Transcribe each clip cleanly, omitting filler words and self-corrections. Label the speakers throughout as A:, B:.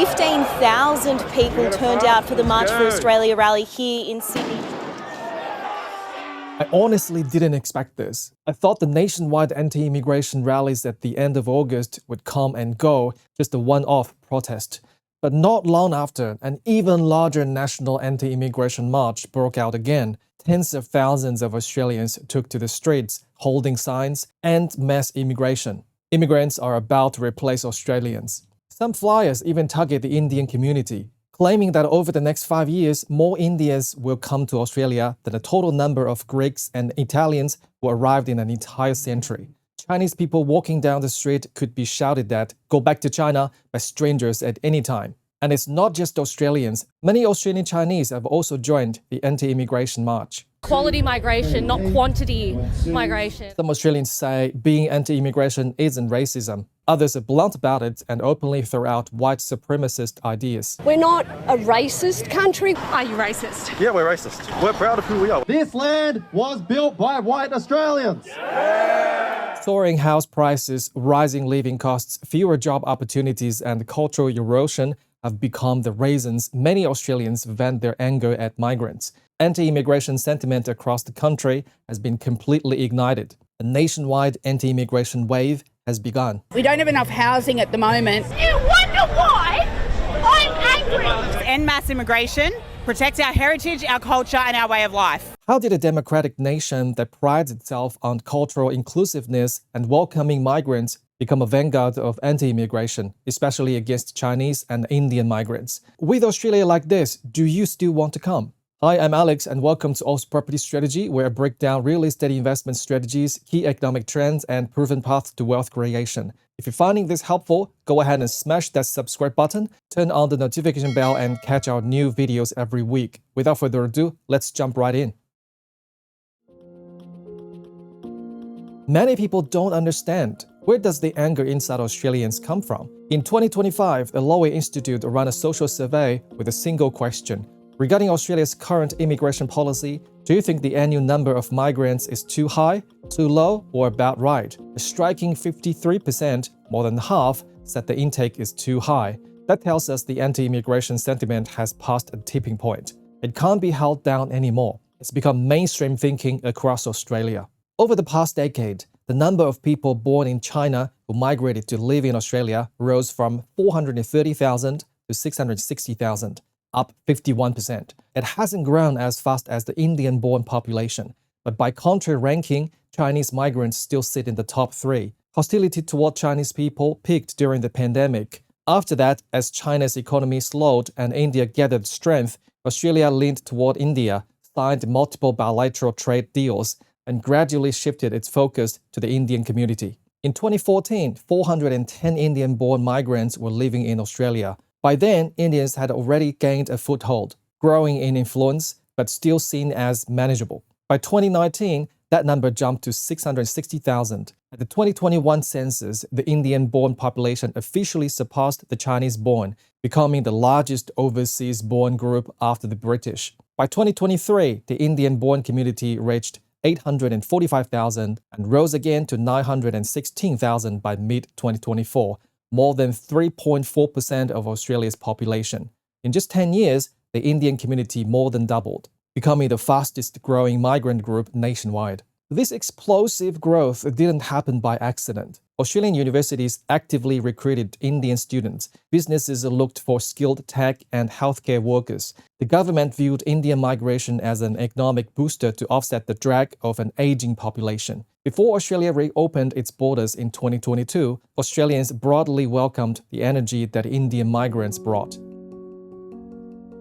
A: 15,000 people turned out for the March for Australia rally here in Sydney.
B: I honestly didn't expect this. I thought the nationwide anti-immigration rallies at the end of August would come and go, just a one-off protest. But not long after, an even larger national anti-immigration march broke out again. Tens of thousands of Australians took to the streets, holding signs, "End mass immigration. Immigrants are about to replace Australians." Some flyers even target the Indian community, claiming that over the next 5 years, more Indians will come to Australia than the total number of Greeks and Italians who arrived in an entire century. Chinese people walking down the street could be shouted at, "Go back to China," by strangers at any time. And it's not just Australians. Many Australian Chinese have also joined the anti-immigration march.
C: Quality migration, not quantity migration.
B: Some Australians say being anti-immigration isn't racism. Others are blunt about it and openly throw out white supremacist ideas.
D: We're not a racist country.
C: Are you racist?
E: Yeah, we're racist. We're proud of who we are.
F: This land was built by white Australians.
B: Soaring house prices, rising living costs, fewer job opportunities, and cultural erosion have become the reasons many Australians vent their anger at migrants. Anti-immigration sentiment across the country has been completely ignited. A nationwide anti-immigration wave has begun.
G: We don't have enough housing at the moment.
H: You wonder why I'm angry.
G: End mass immigration, protect our heritage, our culture and our way of life.
B: How did a democratic nation that prides itself on cultural inclusiveness and welcoming migrants become a vanguard of anti-immigration, especially against Chinese and Indian migrants? With Australia like this, do you still want to come? Hi, I'm Alex and welcome to Oz Property Strategy, where I break down real estate investment strategies, key economic trends, and proven paths to wealth creation. If you're finding this helpful, go ahead and smash that subscribe button, turn on the notification bell, and catch our new videos every week. Without further ado, let's jump right in. Many people don't understand, where does the anger inside Australians come from? In 2025, the Lowy Institute ran a social survey with a single question. Regarding Australia's current immigration policy, do you think the annual number of migrants is too high, too low, or about right? A striking 53%, more than half, said the intake is too high. That tells us the anti-immigration sentiment has passed a tipping point. It can't be held down anymore. It's become mainstream thinking across Australia. Over the past decade, the number of people born in China who migrated to live in Australia rose from 430,000 to 660,000. Up 51%. It hasn't grown as fast as the Indian-born population, but by country ranking, Chinese migrants still sit in the top 3. Hostility toward Chinese people peaked during the pandemic. After that, as China's economy slowed and India gathered strength, Australia leaned toward India, signed multiple bilateral trade deals, and gradually shifted its focus to the Indian community. In 2014, 410 Indian-born migrants were living in Australia. By then, Indians had already gained a foothold, growing in influence, but still seen as manageable. By 2019, that number jumped to 660,000. At the 2021 census, the Indian-born population officially surpassed the Chinese-born, becoming the largest overseas-born group after the British. By 2023, the Indian-born community reached 845,000 and rose again to 916,000 by mid-2024. More than 3.4% of Australia's population. In just 10 years, the Indian community more than doubled, becoming the fastest growing migrant group nationwide. This explosive growth didn't happen by accident. Australian universities actively recruited Indian students. Businesses looked for skilled tech and healthcare workers. The government viewed Indian migration as an economic booster to offset the drag of an aging population. Before Australia reopened its borders in 2022, Australians broadly welcomed the energy that Indian migrants brought.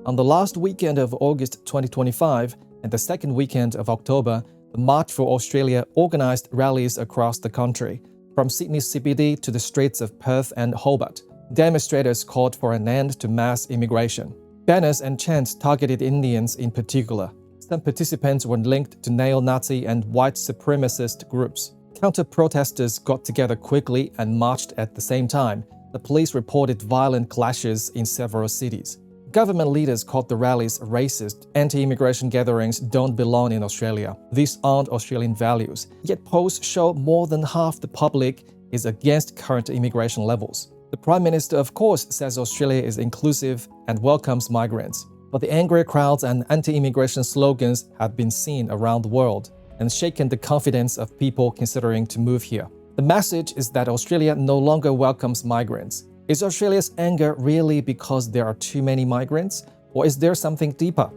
B: On the last weekend of August 2025 and the second weekend of October, the March for Australia organized rallies across the country, from Sydney CBD to the streets of Perth and Hobart. Demonstrators called for an end to mass immigration. Banners and chants targeted Indians in particular. Some participants were linked to neo-Nazi and white supremacist groups. Counter-protesters got together quickly and marched at the same time. The police reported violent clashes in several cities. Government leaders called the rallies racist. Anti-immigration gatherings don't belong in Australia. These aren't Australian values. Yet polls show more than half the public is against current immigration levels. The Prime Minister, of course, says Australia is inclusive and welcomes migrants. But the angry crowds and anti-immigration slogans have been seen around the world and shaken the confidence of people considering to move here. The message is that Australia no longer welcomes migrants. Is Australia's anger really because there are too many migrants, or is there something deeper?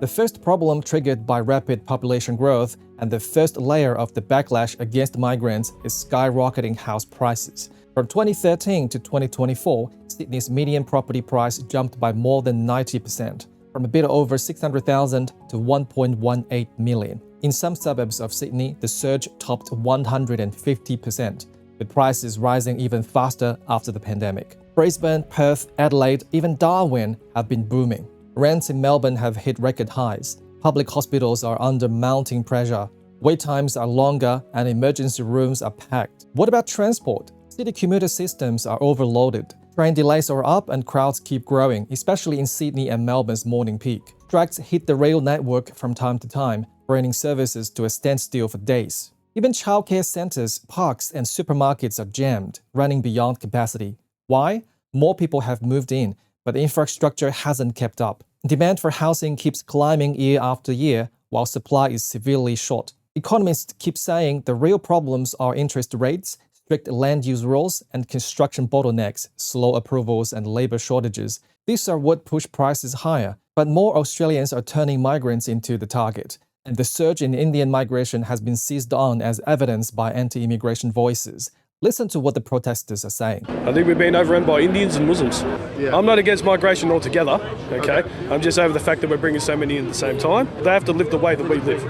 B: The first problem triggered by rapid population growth and the first layer of the backlash against migrants is skyrocketing house prices. From 2013 to 2024, Sydney's median property price jumped by more than 90%, from a bit over 600,000 to 1.18 million. In some suburbs of Sydney, the surge topped 150%, with prices rising even faster after the pandemic. Brisbane, Perth, Adelaide, even Darwin have been booming. Rents in Melbourne have hit record highs. Public hospitals are under mounting pressure. Wait times are longer and emergency rooms are packed. What about transport? City commuter systems are overloaded. Train delays are up and crowds keep growing, especially in Sydney and Melbourne's morning peak. Strikes hit the rail network from time to time, bringing services to a standstill for days. Even childcare centers, parks, and supermarkets are jammed, running beyond capacity. Why? More people have moved in, but the infrastructure hasn't kept up. Demand for housing keeps climbing year after year, while supply is severely short. Economists keep saying the real problems are interest rates, strict land use rules, and construction bottlenecks, slow approvals, and labor shortages. These are what push prices higher, but more Australians are turning migrants into the target. And the surge in Indian migration has been seized on as evidence by anti-immigration voices. Listen to what the protesters are saying.
I: I think we're being overrun by Indians and Muslims. Yeah. I'm not against migration altogether, okay? I'm just over the fact that we're bringing so many in at the same time. They have to live the way that we live.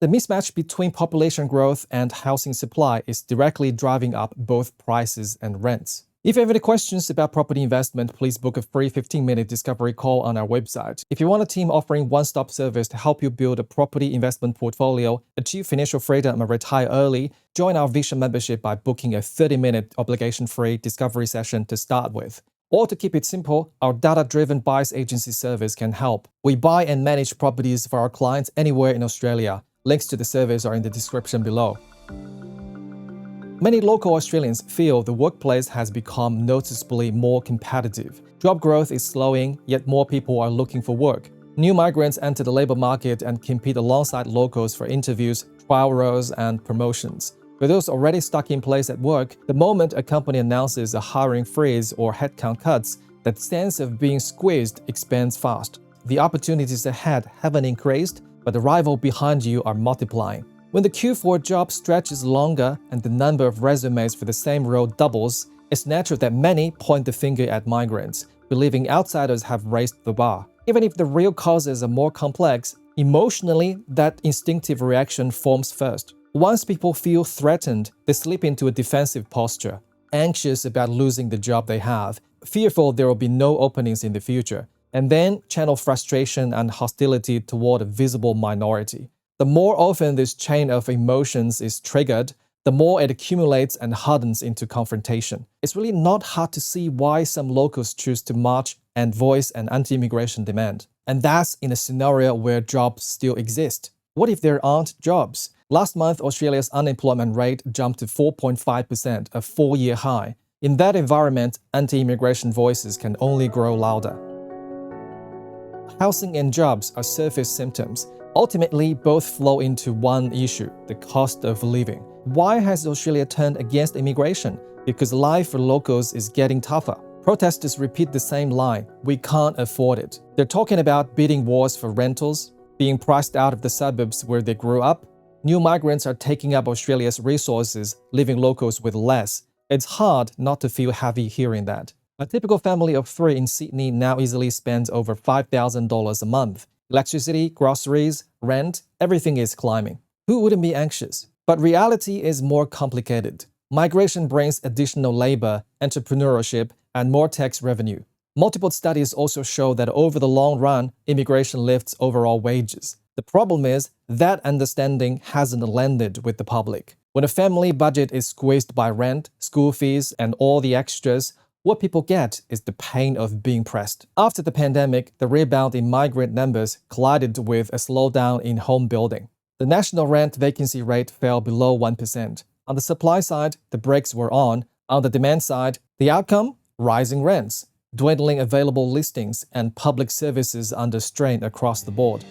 B: The mismatch between population growth and housing supply is directly driving up both prices and rents. If you have any questions about property investment, please book a free 15-minute discovery call on our website. If you want a team offering one-stop service to help you build a property investment portfolio, achieve financial freedom and retire early, join our Vision membership by booking a 30-minute obligation-free discovery session to start with. Or to keep it simple, our data-driven buyer's agency service can help. We buy and manage properties for our clients anywhere in Australia. Links to the service are in the description below. Many local Australians feel the workplace has become noticeably more competitive. Job growth is slowing, yet more people are looking for work. New migrants enter the labor market and compete alongside locals for interviews, trial roles, and promotions. For those already stuck in place at work, the moment a company announces a hiring freeze or headcount cuts, that sense of being squeezed expands fast. The opportunities ahead haven't increased, but the rivals behind you are multiplying. When the queue for a job stretches longer and the number of resumes for the same role doubles, it's natural that many point the finger at migrants, believing outsiders have raised the bar. Even if the real causes are more complex, emotionally, that instinctive reaction forms first. Once people feel threatened, they slip into a defensive posture, anxious about losing the job they have, fearful there will be no openings in the future, and then channel frustration and hostility toward a visible minority. The more often this chain of emotions is triggered, the more it accumulates and hardens into confrontation. It's really not hard to see why some locals choose to march and voice an anti-immigration demand. And that's in a scenario where jobs still exist. What if there aren't jobs? Last month, Australia's unemployment rate jumped to 4.5%, a 4-year high. In that environment, anti-immigration voices can only grow louder. Housing and jobs are surface symptoms. Ultimately, both flow into one issue, the cost of living. Why has Australia turned against immigration? Because life for locals is getting tougher. Protesters repeat the same line, we can't afford it. They're talking about bidding wars for rentals, being priced out of the suburbs where they grew up. New migrants are taking up Australia's resources, leaving locals with less. It's hard not to feel heavy hearing that. A typical family of 3 in Sydney now easily spends over $5,000 a month. Electricity, groceries, rent, everything is climbing. Who wouldn't be anxious? But reality is more complicated. Migration brings additional labor, entrepreneurship, and more tax revenue. Multiple studies also show that over the long run, immigration lifts overall wages. The problem is that understanding hasn't landed with the public. When a family budget is squeezed by rent, school fees, and all the extras, what people get is the pain of being pressed. After the pandemic, the rebound in migrant numbers collided with a slowdown in home building. The national rent vacancy rate fell below 1%. On the supply side, the brakes were on. On the demand side, the outcome? Rising rents, dwindling available listings, and public services under strain across the board.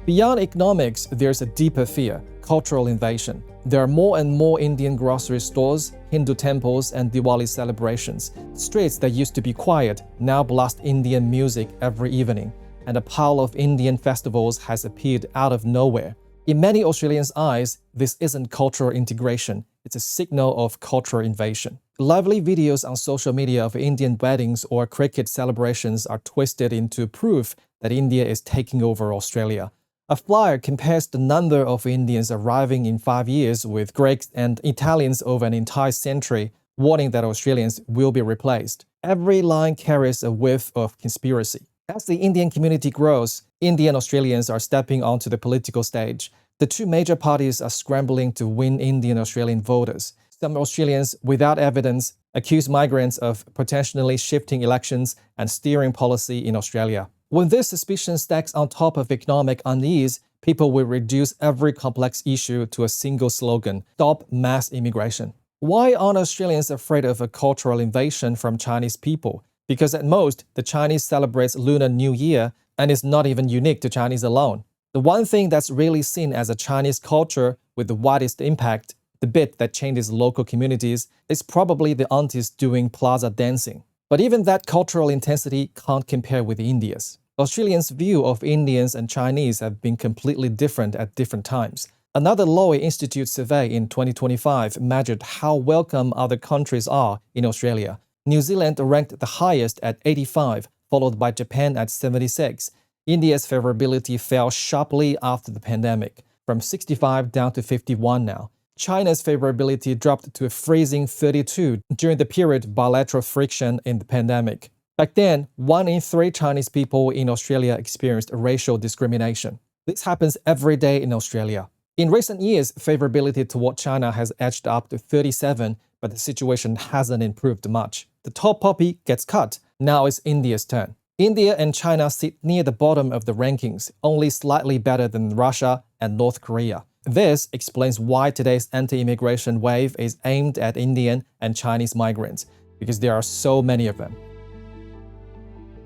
B: Beyond economics, there's a deeper fear: cultural invasion. There are more and more Indian grocery stores, Hindu temples, and Diwali celebrations. Streets that used to be quiet now blast Indian music every evening, and a pile of Indian festivals has appeared out of nowhere. In many Australians' eyes, this isn't cultural integration, it's a signal of cultural invasion. Lively videos on social media of Indian weddings or cricket celebrations are twisted into proof that India is taking over Australia. A flyer compares the number of Indians arriving in 5 years with Greeks and Italians over an entire century, warning that Australians will be replaced. Every line carries a whiff of conspiracy. As the Indian community grows, Indian Australians are stepping onto the political stage. The two major parties are scrambling to win Indian Australian voters. Some Australians, without evidence, accuse migrants of potentially shifting elections and steering policy in Australia. When this suspicion stacks on top of economic unease, people will reduce every complex issue to a single slogan: stop mass immigration. Why aren't Australians afraid of a cultural invasion from Chinese people? Because at most, the Chinese celebrates Lunar New Year and is not even unique to Chinese alone. The one thing that's really seen as a Chinese culture with the widest impact, the bit that changes local communities, is probably the aunties doing plaza dancing. But even that cultural intensity can't compare with India's. Australians' view of Indians and Chinese have been completely different at different times. Another Lowy Institute survey in 2025 measured how welcome other countries are in Australia. New Zealand ranked the highest at 85, followed by Japan at 76. India's favorability fell sharply after the pandemic, from 65 down to 51 now. China's favorability dropped to a freezing 32 during the period of bilateral friction in the pandemic. Back then, 1 in 3 Chinese people in Australia experienced racial discrimination. This happens every day in Australia. In recent years, favorability toward China has edged up to 37, but the situation hasn't improved much. The top puppy gets cut. Now it's India's turn. India and China sit near the bottom of the rankings, only slightly better than Russia and North Korea. This explains why today's anti-immigration wave is aimed at Indian and Chinese migrants, because there are so many of them.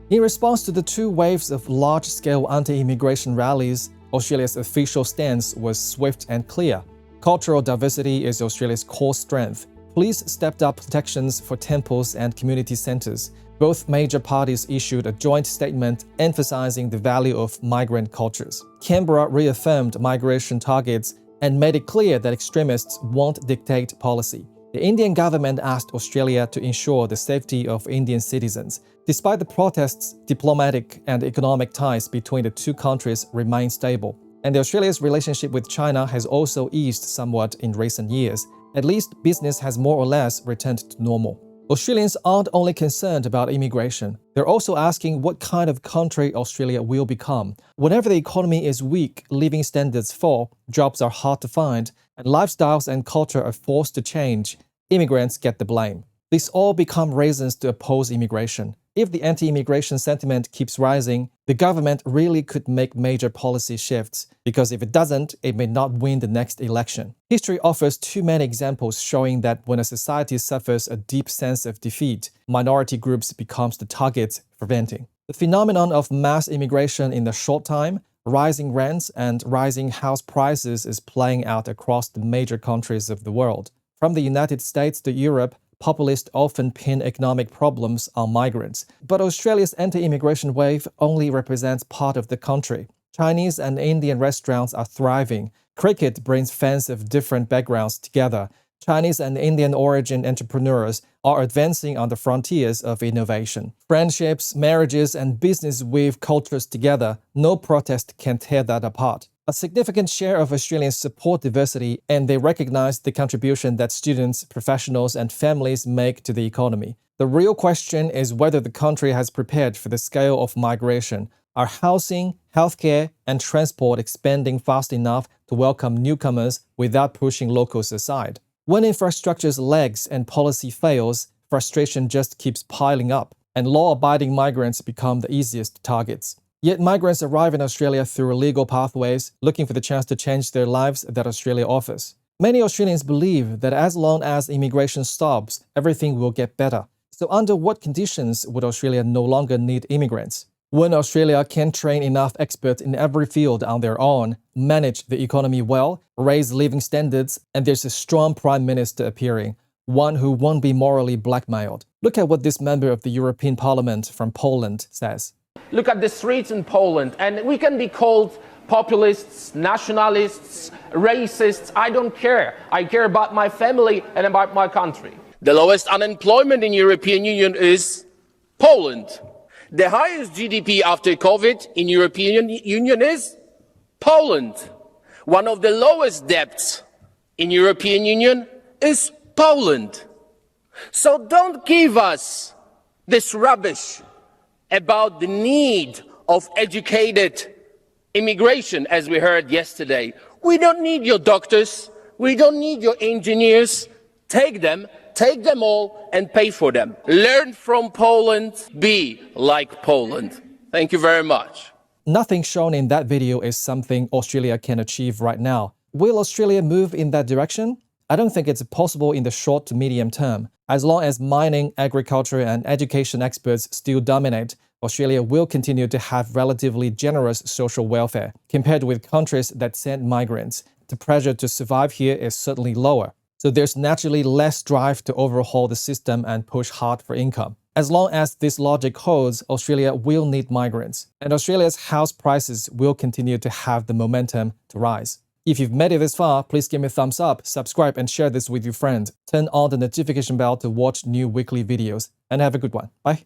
B: In response to the two waves of large-scale anti-immigration rallies, Australia's official stance was swift and clear. Cultural diversity is Australia's core strength. Police stepped up protections for temples and community centres. Both major parties issued a joint statement emphasizing the value of migrant cultures. Canberra reaffirmed migration targets and made it clear that extremists won't dictate policy. The Indian government asked Australia to ensure the safety of Indian citizens. Despite the protests, diplomatic and economic ties between the two countries remain stable. And Australia's relationship with China has also eased somewhat in recent years. At least business has more or less returned to normal. Australians aren't only concerned about immigration, they're also asking what kind of country Australia will become. Whenever the economy is weak, living standards fall, jobs are hard to find, and lifestyles and culture are forced to change, immigrants get the blame. These all become reasons to oppose immigration. If the anti-immigration sentiment keeps rising, the government really could make major policy shifts, because if it doesn't, it may not win the next election. History offers too many examples showing that when a society suffers a deep sense of defeat, minority groups become the targets for venting. The phenomenon of mass immigration in the short time, rising rents, and rising house prices is playing out across the major countries of the world. From the United States to Europe, populists often pin economic problems on migrants. But Australia's anti-immigration wave only represents part of the country. Chinese and Indian restaurants are thriving. Cricket brings fans of different backgrounds together. Chinese and Indian origin entrepreneurs are advancing on the frontiers of innovation. Friendships, marriages, and business weave cultures together. No protest can tear that apart. A significant share of Australians support diversity, and they recognize the contribution that students, professionals, and families make to the economy. The real question is whether the country has prepared for the scale of migration. Are housing, healthcare, and transport expanding fast enough to welcome newcomers without pushing locals aside? When infrastructure's legs and policy fails, frustration just keeps piling up, and law-abiding migrants become the easiest targets. Yet migrants arrive in Australia through legal pathways, looking for the chance to change their lives that Australia offers. Many Australians believe that as long as immigration stops, everything will get better. So under what conditions would Australia no longer need immigrants? When Australia can train enough experts in every field on their own, manage the economy well, raise living standards, and there's a strong prime minister appearing, one who won't be morally blackmailed. Look at what this member of the European Parliament from Poland says.
J: Look at the streets in Poland, and we can be called populists, nationalists, racists. I don't care. I care about my family and about my country. The lowest unemployment in European Union is Poland. The highest GDP after COVID in European Union is Poland. One of the lowest debts in European Union is Poland. So don't give us this rubbish about the need of educated immigration, as we heard yesterday. We don't need your doctors. We don't need your engineers. Take them all and pay for them. Learn from Poland. Be like Poland. Thank you very much.
B: Nothing shown in that video is something Australia can achieve right now. Will Australia move in that direction? I don't think it's possible in the short to medium term. As long as mining, agriculture, and education experts still dominate, Australia will continue to have relatively generous social welfare. Compared with countries that send migrants, the pressure to survive here is certainly lower. So there's naturally less drive to overhaul the system and push hard for income. As long as this logic holds, Australia will need migrants, and Australia's house prices will continue to have the momentum to rise. If you've made it this far, please give me a thumbs up, subscribe, and share this with your friends. Turn on the notification bell to watch new weekly videos, and have a good one. Bye.